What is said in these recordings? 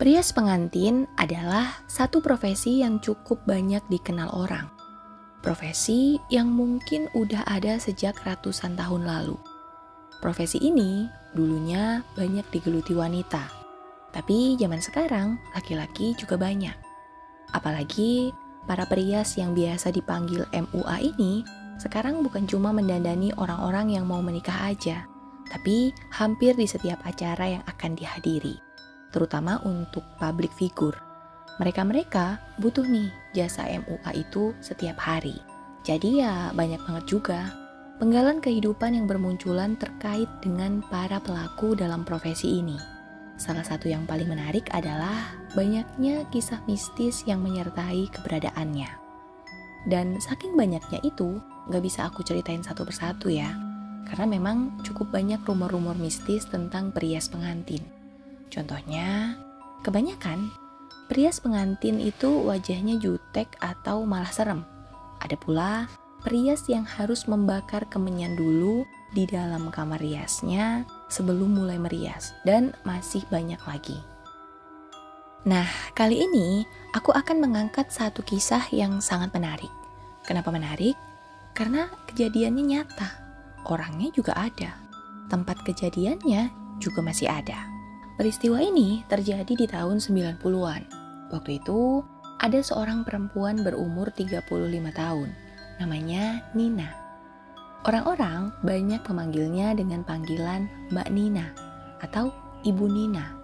Perias pengantin adalah satu profesi yang cukup banyak dikenal orang. Profesi yang mungkin udah ada sejak ratusan tahun lalu. Profesi ini dulunya banyak digeluti wanita. Tapi zaman sekarang laki-laki juga banyak. Apalagi para perias yang biasa dipanggil MUA ini sekarang bukan cuma mendandani orang-orang yang mau menikah aja, tapi hampir di setiap acara yang akan dihadiri. Terutama untuk public figure. Mereka-mereka butuh nih jasa MUA itu setiap hari. Jadi ya banyak banget juga penggalan kehidupan yang bermunculan terkait dengan para pelaku dalam profesi ini. Salah satu yang paling menarik adalah banyaknya kisah mistis yang menyertai keberadaannya. Dan saking banyaknya itu, gak bisa aku ceritain satu persatu ya. Karena memang cukup banyak rumor-rumor mistis tentang perias pengantin. Contohnya, kebanyakan perias pengantin itu wajahnya jutek atau malah serem. Ada pula perias yang harus membakar kemenyan dulu di dalam kamar riasnya sebelum mulai merias, dan masih banyak lagi. Nah, kali ini aku akan mengangkat satu kisah yang sangat menarik. Kenapa menarik? Karena kejadiannya nyata, orangnya juga ada, tempat kejadiannya juga masih ada. Peristiwa ini terjadi di tahun 90-an. Waktu itu, ada seorang perempuan berumur 35 tahun, namanya Nina. Orang-orang banyak memanggilnya dengan panggilan Mbak Nina atau Ibu Nina,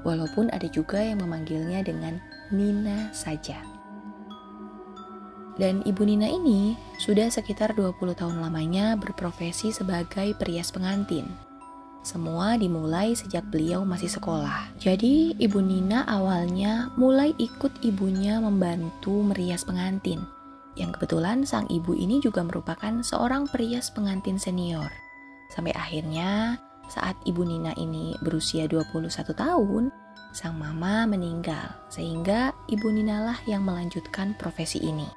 walaupun ada juga yang memanggilnya dengan Nina saja. Dan Ibu Nina ini sudah sekitar 20 tahun lamanya berprofesi sebagai perias pengantin. Semua dimulai sejak beliau masih sekolah. Jadi Ibu Nina awalnya mulai ikut ibunya membantu merias pengantin. Yang kebetulan sang ibu ini juga merupakan seorang perias pengantin senior. Sampai akhirnya saat Ibu Nina ini berusia 21 tahun, sang mama meninggal. Sehingga Ibu Nina lah yang melanjutkan profesi ini.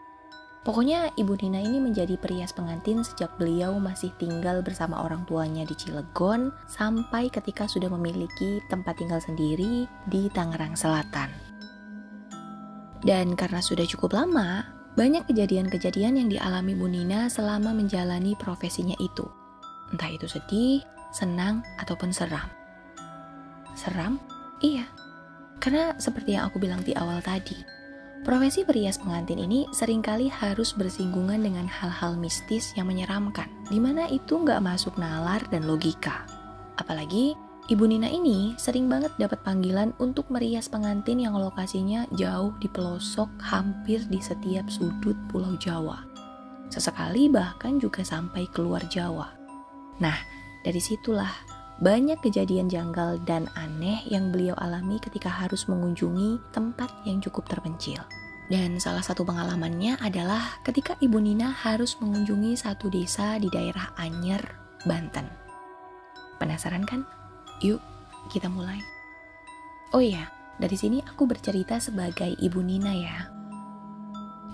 Pokoknya Ibu Nina ini menjadi perias pengantin sejak beliau masih tinggal bersama orang tuanya di Cilegon sampai ketika sudah memiliki tempat tinggal sendiri di Tangerang Selatan. Dan karena sudah cukup lama, banyak kejadian-kejadian yang dialami Bu Nina selama menjalani profesinya itu. Entah itu sedih, senang, ataupun seram. Seram? Iya. Karena seperti yang aku bilang di awal tadi, profesi perias pengantin ini seringkali harus bersinggungan dengan hal-hal mistis yang menyeramkan, di mana itu nggak masuk nalar dan logika. Apalagi Ibu Nina ini sering banget dapat panggilan untuk merias pengantin yang lokasinya jauh di pelosok hampir di setiap sudut Pulau Jawa. Sesekali bahkan juga sampai keluar Jawa. Nah, dari situlah banyak kejadian janggal dan aneh yang beliau alami ketika harus mengunjungi tempat yang cukup terpencil. Dan salah satu pengalamannya adalah ketika Ibu Nina harus mengunjungi satu desa di daerah Anyer, Banten. Penasaran kan? Yuk, kita mulai. Oh iya, dari sini aku bercerita sebagai Ibu Nina ya.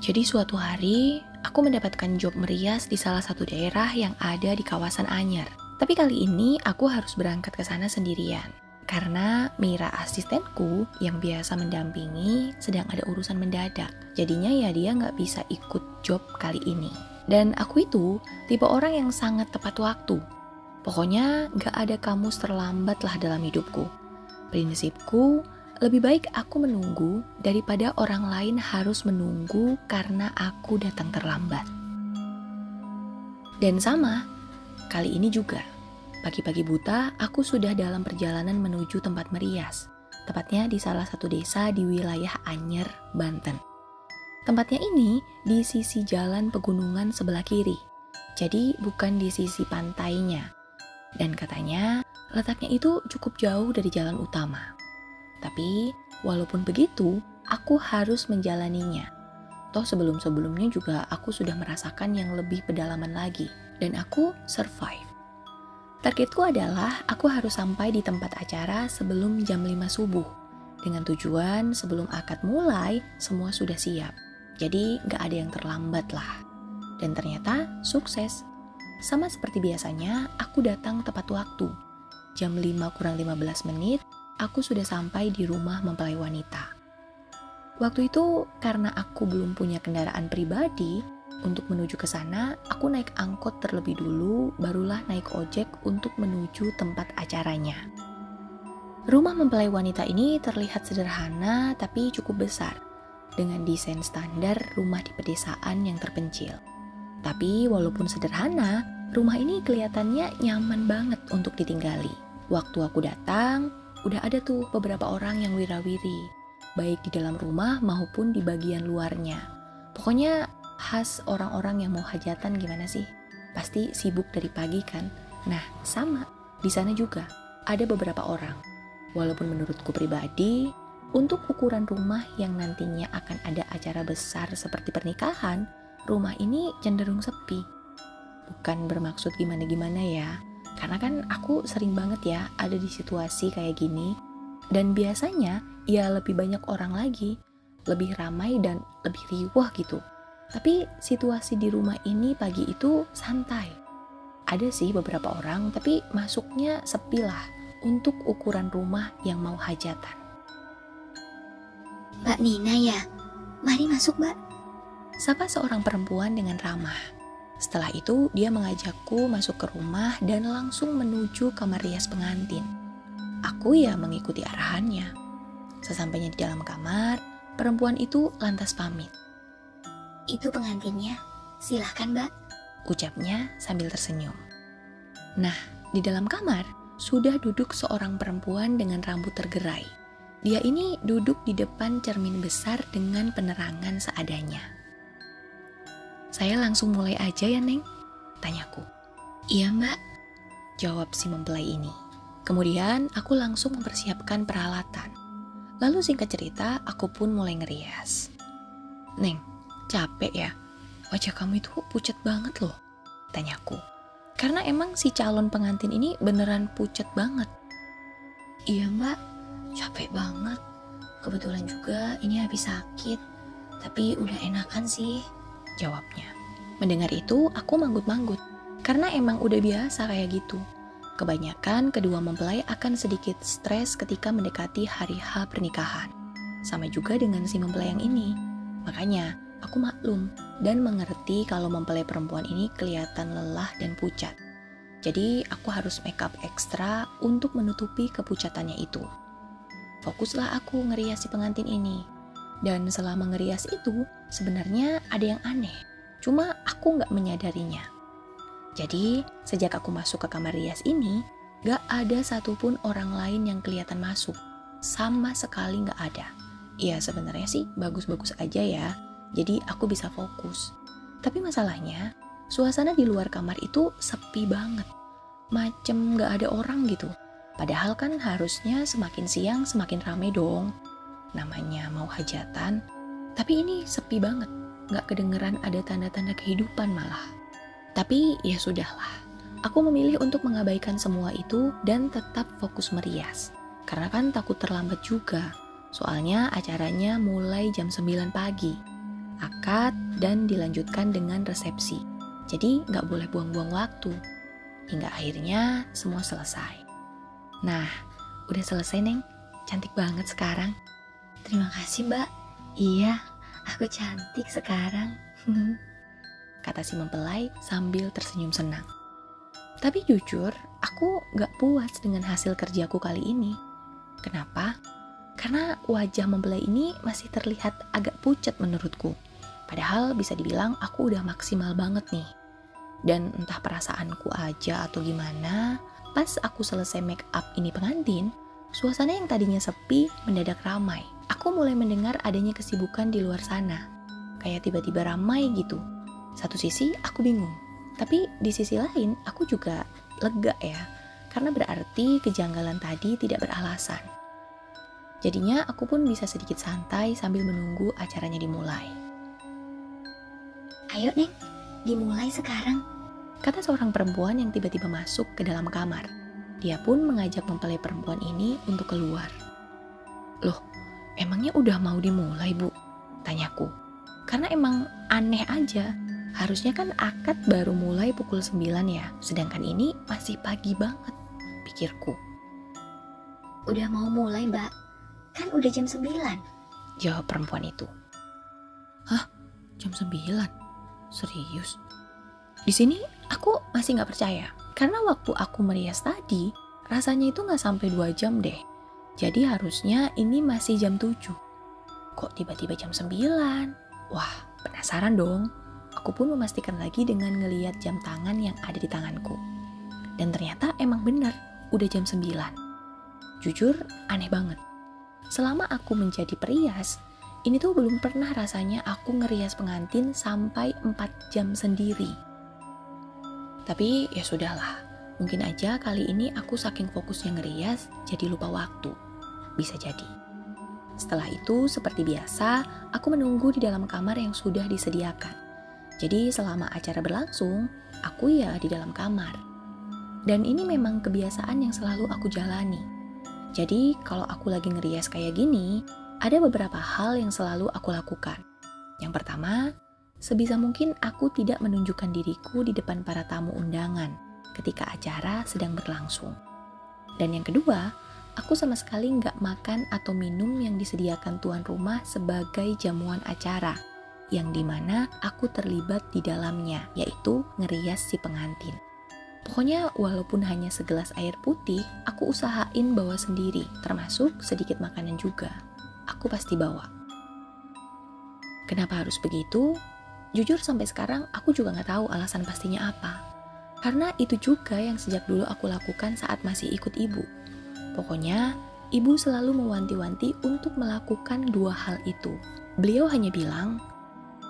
Jadi suatu hari, aku mendapatkan job merias di salah satu daerah yang ada di kawasan Anyer. Tapi kali ini aku harus berangkat ke sana sendirian. Karena Mira asistenku yang biasa mendampingi sedang ada urusan mendadak. Jadinya ya dia nggak bisa ikut job kali ini. Dan aku itu tipe orang yang sangat tepat waktu. Pokoknya nggak ada kamus terlambat lah dalam hidupku. Prinsipku, lebih baik aku menunggu daripada orang lain harus menunggu karena aku datang terlambat. Dan sama, kali ini juga. Pagi-pagi buta, aku sudah dalam perjalanan menuju tempat merias. Tepatnya di salah satu desa di wilayah Anyer, Banten. Tempatnya ini di sisi jalan pegunungan sebelah kiri. Jadi bukan di sisi pantainya. Dan katanya letaknya itu cukup jauh dari jalan utama. Tapi walaupun begitu, aku harus menjalaninya. Toh sebelum-sebelumnya juga aku sudah merasakan yang lebih pedalaman lagi. Dan aku survive. Targetku adalah aku harus sampai di tempat acara sebelum jam 5 subuh. Dengan tujuan sebelum akad mulai, semua sudah siap. Jadi gak ada yang terlambat lah. Dan ternyata sukses. Sama seperti biasanya, aku datang tepat waktu. Jam 5 kurang 15 menit, aku sudah sampai di rumah mempelai wanita. Waktu itu karena aku belum punya kendaraan pribadi, untuk menuju ke sana, aku naik angkot terlebih dulu, barulah naik ojek untuk menuju tempat acaranya. Rumah mempelai wanita ini terlihat sederhana tapi cukup besar, dengan desain standar rumah di pedesaan yang terpencil. Tapi walaupun sederhana, rumah ini kelihatannya nyaman banget untuk ditinggali. Waktu aku datang, udah ada tuh beberapa orang yang wira-wiri, baik di dalam rumah maupun di bagian luarnya. Pokoknya khas orang-orang yang mau hajatan gimana sih? Pasti sibuk dari pagi kan? Nah, sama. Di sana juga ada beberapa orang. Walaupun menurutku pribadi, untuk ukuran rumah yang nantinya akan ada acara besar seperti pernikahan, rumah ini cenderung sepi. Bukan bermaksud gimana-gimana ya, karena kan aku sering banget ya ada di situasi kayak gini. Dan biasanya ya lebih banyak orang lagi, lebih ramai dan lebih riuh gitu. Tapi situasi di rumah ini pagi itu santai. Ada sih beberapa orang, tapi masuknya sepi lah untuk ukuran rumah yang mau hajatan. Mbak Nina ya? Mari masuk, Mbak. Sapa seorang perempuan dengan ramah. Setelah itu dia mengajakku masuk ke rumah dan langsung menuju kamar rias pengantin. Aku ya mengikuti arahannya. Sesampainya di dalam kamar, perempuan itu lantas pamit. Itu pengantinnya, silahkan Mbak, ucapnya sambil tersenyum. Nah, di dalam kamar sudah duduk seorang perempuan dengan rambut tergerai. Dia ini duduk di depan cermin besar dengan penerangan seadanya. Saya langsung mulai aja ya, Neng? Tanyaku. Iya Mbak, jawab si mempelai ini. Kemudian aku langsung mempersiapkan peralatan. Lalu singkat cerita, aku pun mulai ngerias. Neng, capek ya? Wajah kamu itu pucat banget loh, tanyaku. Karena emang si calon pengantin ini beneran pucat banget. Iya Mbak, capek banget. Kebetulan juga ini habis sakit, tapi udah enakan sih, jawabnya. Mendengar itu, aku manggut-manggut. Karena emang udah biasa kayak gitu. Kebanyakan kedua mempelai akan sedikit stres ketika mendekati hari H pernikahan. Sama juga dengan si mempelai yang ini. Makanya, aku maklum dan mengerti kalau mempelai perempuan ini kelihatan lelah dan pucat. Jadi aku harus make up ekstra untuk menutupi kepucatannya itu. Fokuslah aku ngerias si pengantin ini. Dan selama ngerias itu sebenarnya ada yang aneh. Cuma aku nggak menyadarinya. Jadi sejak aku masuk ke kamar rias ini, nggak ada satupun orang lain yang kelihatan masuk. Sama sekali nggak ada. Ya sebenarnya sih bagus-bagus aja ya. Jadi aku bisa fokus. Tapi masalahnya, suasana di luar kamar itu sepi banget. Macem gak ada orang gitu. Padahal kan harusnya semakin siang semakin rame dong. Namanya mau hajatan. Tapi ini sepi banget. Gak kedengeran ada tanda-tanda kehidupan malah. Tapi ya sudahlah. Aku memilih untuk mengabaikan semua itu dan tetap fokus merias. Karena kan takut terlambat juga. Soalnya acaranya mulai jam 9 pagi. Akad dan dilanjutkan dengan resepsi. Jadi nggak boleh buang-buang waktu. Hingga akhirnya semua selesai. Nah, udah selesai Neng. Cantik banget sekarang. Terima kasih Mbak. Iya, aku cantik sekarang. Kata si mempelai sambil tersenyum senang. Tapi jujur, aku nggak puas dengan hasil kerjaku kali ini. Kenapa? Karena wajah mempelai ini masih terlihat agak pucat menurutku. Padahal bisa dibilang aku udah maksimal banget nih. Dan entah perasaanku aja atau gimana, pas aku selesai make up ini pengantin, suasana yang tadinya sepi mendadak ramai. Aku mulai mendengar adanya kesibukan di luar sana. Kayak tiba-tiba ramai gitu. Satu sisi aku bingung. Tapi di sisi lain aku juga lega ya. Karena berarti kejanggalan tadi tidak beralasan. Jadinya aku pun bisa sedikit santai sambil menunggu acaranya dimulai. Ayo Neng, dimulai sekarang, kata seorang perempuan yang tiba-tiba masuk ke dalam kamar. Dia pun mengajak mempelai perempuan ini untuk keluar. Loh, emangnya udah mau dimulai Bu? Tanyaku. Karena emang aneh aja. Harusnya kan akad baru mulai pukul 9 ya. Sedangkan ini masih pagi banget, pikirku. Udah mau mulai, Mbak. Kan udah jam 9. Jawab perempuan itu. Hah? Jam 9? Serius? Di sini aku masih nggak percaya. Karena waktu aku merias tadi, rasanya itu nggak sampai 2 jam deh. Jadi harusnya ini masih jam 7. Kok tiba-tiba jam 9? Wah, penasaran dong. Aku pun memastikan lagi dengan ngeliat jam tangan yang ada di tanganku. Dan ternyata emang bener, udah jam 9. Jujur, aneh banget. Selama aku menjadi perias, ini tuh belum pernah rasanya aku ngerias pengantin sampai 4 jam sendiri. Tapi ya sudahlah, mungkin aja kali ini aku saking fokusnya ngerias, jadi lupa waktu. Bisa jadi. Setelah itu, seperti biasa, aku menunggu di dalam kamar yang sudah disediakan. Jadi selama acara berlangsung, aku ya di dalam kamar. Dan ini memang kebiasaan yang selalu aku jalani. Jadi kalau aku lagi ngerias kayak gini, ada beberapa hal yang selalu aku lakukan. Yang pertama, sebisa mungkin aku tidak menunjukkan diriku di depan para tamu undangan ketika acara sedang berlangsung. Dan yang kedua, aku sama sekali nggak makan atau minum yang disediakan tuan rumah sebagai jamuan acara, yang dimana aku terlibat di dalamnya, yaitu ngerias si pengantin. Pokoknya walaupun hanya segelas air putih, aku usahain bawa sendiri, termasuk sedikit makanan juga. Aku pasti bawa. Kenapa harus begitu? Jujur sampai sekarang aku juga nggak tahu alasan pastinya apa. Karena itu juga yang sejak dulu aku lakukan saat masih ikut ibu. Pokoknya, ibu selalu mewanti-wanti untuk melakukan 2 hal itu. Beliau hanya bilang,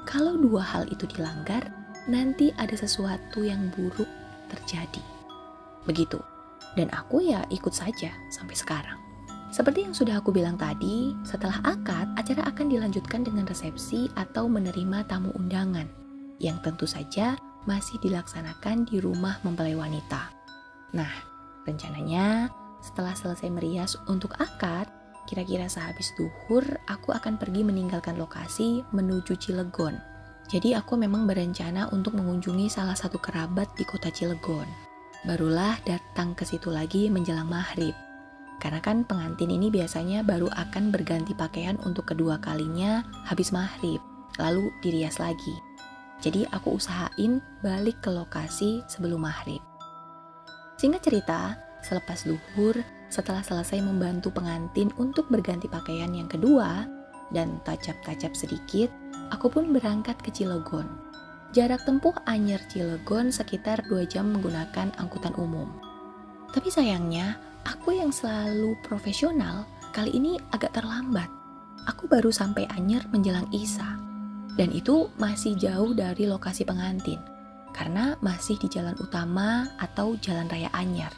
kalau 2 hal itu dilanggar, nanti ada sesuatu yang buruk terjadi. Begitu. Dan aku ya ikut saja sampai sekarang. Seperti yang sudah aku bilang tadi, setelah akad, acara akan dilanjutkan dengan resepsi atau menerima tamu undangan, yang tentu saja masih dilaksanakan di rumah mempelai wanita. Nah, rencananya setelah selesai merias untuk akad, kira-kira sehabis duhur, aku akan pergi meninggalkan lokasi menuju Cilegon. Jadi aku memang berencana untuk mengunjungi salah satu kerabat di kota Cilegon. Barulah datang ke situ lagi menjelang maghrib. Karena kan pengantin ini biasanya baru akan berganti pakaian untuk kedua kalinya habis maghrib, lalu dirias lagi. Jadi aku usahain balik ke lokasi sebelum maghrib. Singkat cerita, selepas duhur, setelah selesai membantu pengantin untuk berganti pakaian yang kedua dan tacap-tacap sedikit, aku pun berangkat ke Cilegon. Jarak tempuh Anyer Cilegon sekitar 2 jam menggunakan angkutan umum. Tapi sayangnya, aku yang selalu profesional, kali ini agak terlambat. Aku baru sampai Anyer menjelang Isya. Dan itu masih jauh dari lokasi pengantin, karena masih di jalan utama atau jalan raya Anyer.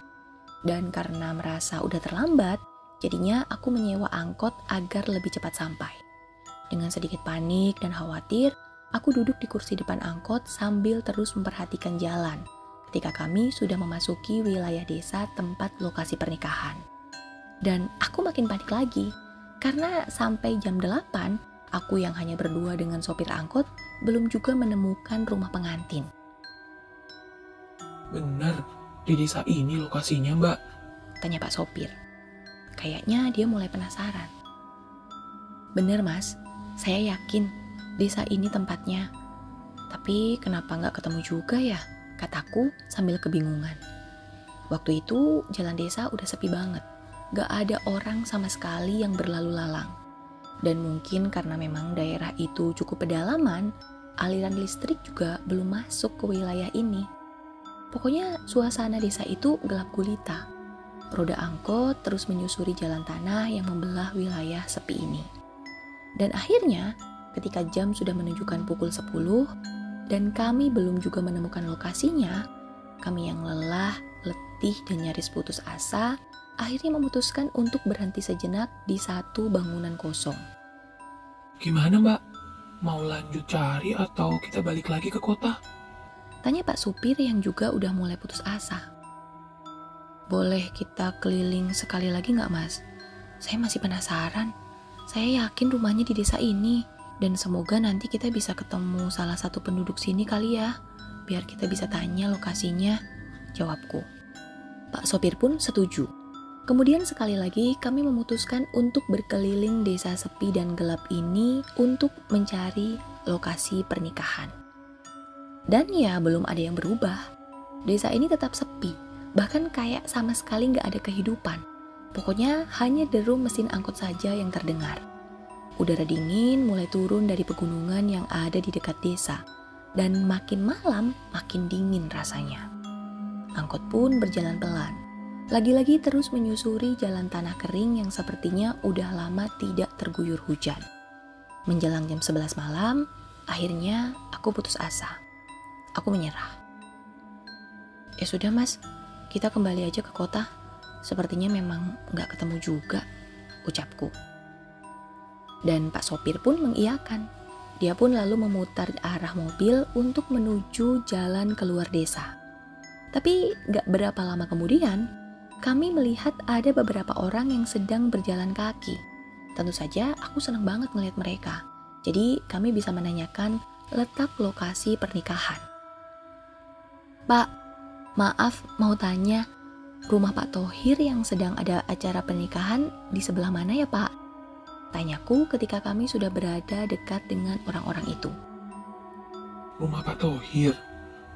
Dan karena merasa udah terlambat, jadinya aku menyewa angkot agar lebih cepat sampai. Dengan sedikit panik dan khawatir, aku duduk di kursi depan angkot sambil terus memperhatikan jalan ketika kami sudah memasuki wilayah desa tempat lokasi pernikahan. Dan aku makin panik lagi, karena sampai jam 8, aku yang hanya berdua dengan sopir angkot belum juga menemukan rumah pengantin. Bener, di desa ini lokasinya, Mbak? Tanya Pak sopir. Kayaknya dia mulai penasaran. Bener mas, saya yakin desa ini tempatnya. Tapi kenapa nggak ketemu juga ya? Kataku sambil kebingungan. Waktu itu jalan desa udah sepi banget. Gak ada orang sama sekali yang berlalu lalang. Dan mungkin karena memang daerah itu cukup pedalaman, aliran listrik juga belum masuk ke wilayah ini. Pokoknya suasana desa itu gelap gulita. Roda angkot terus menyusuri jalan tanah yang membelah wilayah sepi ini. Dan akhirnya, ketika jam sudah menunjukkan pukul 10 dan kami belum juga menemukan lokasinya, kami yang lelah, letih, dan nyaris putus asa, akhirnya memutuskan untuk berhenti sejenak di satu bangunan kosong. Gimana, Mbak? Mau lanjut cari atau kita balik lagi ke kota? Tanya Pak supir yang juga udah mulai putus asa. Boleh kita keliling sekali lagi nggak, Mas? Saya masih penasaran. Saya yakin rumahnya di desa ini. Dan semoga nanti kita bisa ketemu salah satu penduduk sini kali ya. Biar kita bisa tanya lokasinya, jawabku. Pak sopir pun setuju. Kemudian sekali lagi kami memutuskan untuk berkeliling desa sepi dan gelap ini untuk mencari lokasi pernikahan. Dan ya belum ada yang berubah. Desa ini tetap sepi, bahkan kayak sama sekali nggak ada kehidupan. Pokoknya hanya deru mesin angkot saja yang terdengar. Udara dingin mulai turun dari pegunungan yang ada di dekat desa. Dan makin malam makin dingin rasanya. Angkot pun berjalan pelan. Lagi-lagi terus menyusuri jalan tanah kering yang sepertinya udah lama tidak terguyur hujan. Menjelang jam 11 malam, akhirnya aku putus asa. Aku menyerah. Ya sudah mas, kita kembali aja ke kota. Sepertinya memang nggak ketemu juga, ucapku. Dan Pak sopir pun mengiyakan. Dia pun lalu memutar arah mobil untuk menuju jalan keluar desa. Tapi nggak berapa lama kemudian, kami melihat ada beberapa orang yang sedang berjalan kaki. Tentu saja aku senang banget melihat mereka. Jadi kami bisa menanyakan letak lokasi pernikahan. Pak, maaf mau tanya, rumah Pak Thohir yang sedang ada acara pernikahan di sebelah mana ya Pak? Tanyaku ketika kami sudah berada dekat dengan orang-orang itu. Rumah Pak Thohir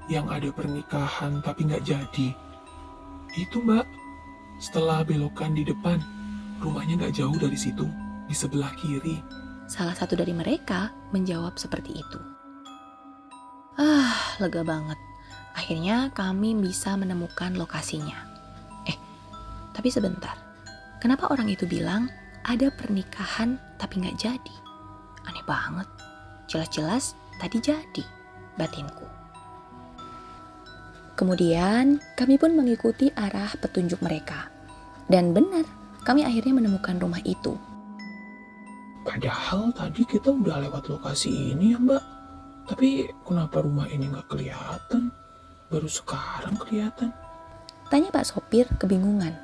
yang ada pernikahan tapi nggak jadi. Itu mbak, setelah belokan di depan, rumahnya nggak jauh dari situ, di sebelah kiri. Salah satu dari mereka menjawab seperti itu. Lega banget. Akhirnya kami bisa menemukan lokasinya. Tapi sebentar. Kenapa orang itu bilang ada pernikahan tapi nggak jadi? Aneh banget. Jelas-jelas tadi jadi, batinku. Kemudian kami pun mengikuti arah petunjuk mereka. Dan benar, kami akhirnya menemukan rumah itu. Padahal tadi kita udah lewat lokasi ini ya mbak. Tapi kenapa rumah ini nggak kelihatan? Baru sekarang kelihatan. Tanya Pak sopir kebingungan.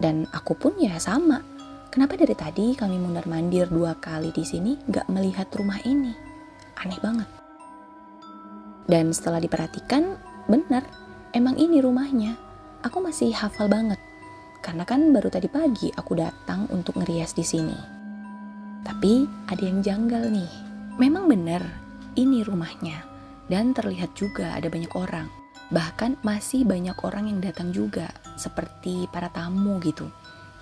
Dan aku pun ya sama. Kenapa dari tadi kami mondar-mandir 2 kali di sini nggak melihat rumah ini? Aneh banget. Dan setelah diperhatikan, benar, emang ini rumahnya. Aku masih hafal banget. Karena kan baru tadi pagi aku datang untuk ngerias di sini. Tapi ada yang janggal nih. Memang benar, ini rumahnya. Dan terlihat juga ada banyak orang. Bahkan masih banyak orang yang datang juga, seperti para tamu gitu.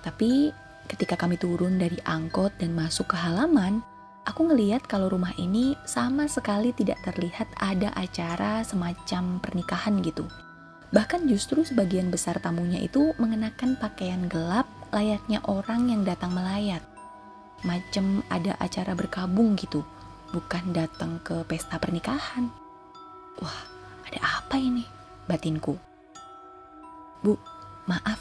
Tapi ketika kami turun dari angkot dan masuk ke halaman, aku ngeliat kalau rumah ini sama sekali tidak terlihat ada acara semacam pernikahan gitu. Bahkan justru sebagian besar tamunya itu mengenakan pakaian gelap layaknya orang yang datang melayat. Macam ada acara berkabung gitu, bukan datang ke pesta pernikahan. Wah, ada apa ini? Batinku. Bu, maaf,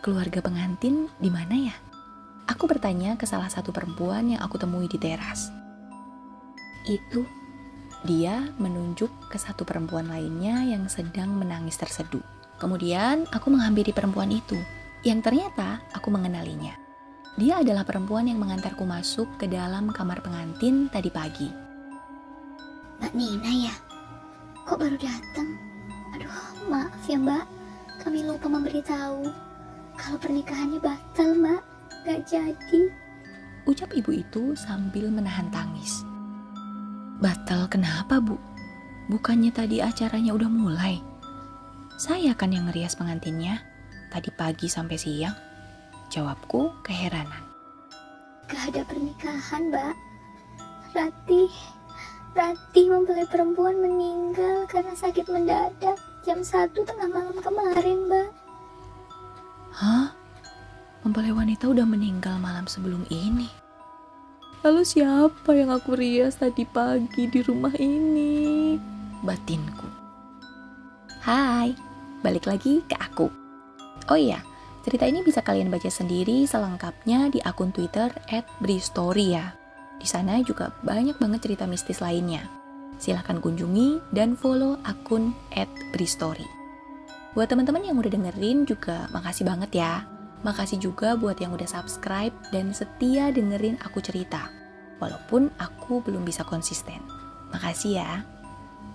keluarga pengantin di mana ya? Aku bertanya ke salah satu perempuan yang aku temui di teras. Itu, dia menunjuk ke satu perempuan lainnya yang sedang menangis terseduh. Kemudian aku menghampiri perempuan itu, yang ternyata aku mengenalinya. Dia adalah perempuan yang mengantarku masuk ke dalam kamar pengantin tadi pagi. Mbak Nina ya? Kok baru datang? Aduh, maaf ya Mbak. Kami lupa memberitahu kalau pernikahannya batal Mbak. Gak jadi. Ucap ibu itu sambil menahan tangis. Batal kenapa Bu? Bukannya tadi acaranya udah mulai? Saya kan yang ngerias pengantinnya. Tadi pagi sampai siang. Jawabku keheranan. Gak ada pernikahan Mbak. Ratih mempelai perempuan meninggal karena sakit mendadak jam 1 tengah malam kemarin Mbak. Hah? Mempelai wanita udah meninggal malam sebelum ini. Lalu siapa yang aku rias tadi pagi di rumah ini? Batinku. Hai, balik lagi ke aku. Oh iya, cerita ini bisa kalian baca sendiri selengkapnya di akun Twitter @bristory ya. Di sana juga banyak banget cerita mistis lainnya. Silahkan kunjungi dan follow akun @bristory. Buat teman-teman yang udah dengerin juga makasih banget ya. Makasih juga buat yang udah subscribe dan setia dengerin aku cerita. Walaupun aku belum bisa konsisten. Makasih ya.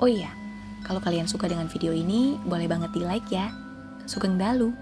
Oh iya, kalau kalian suka dengan video ini, boleh banget di like ya. Sugeng dalu.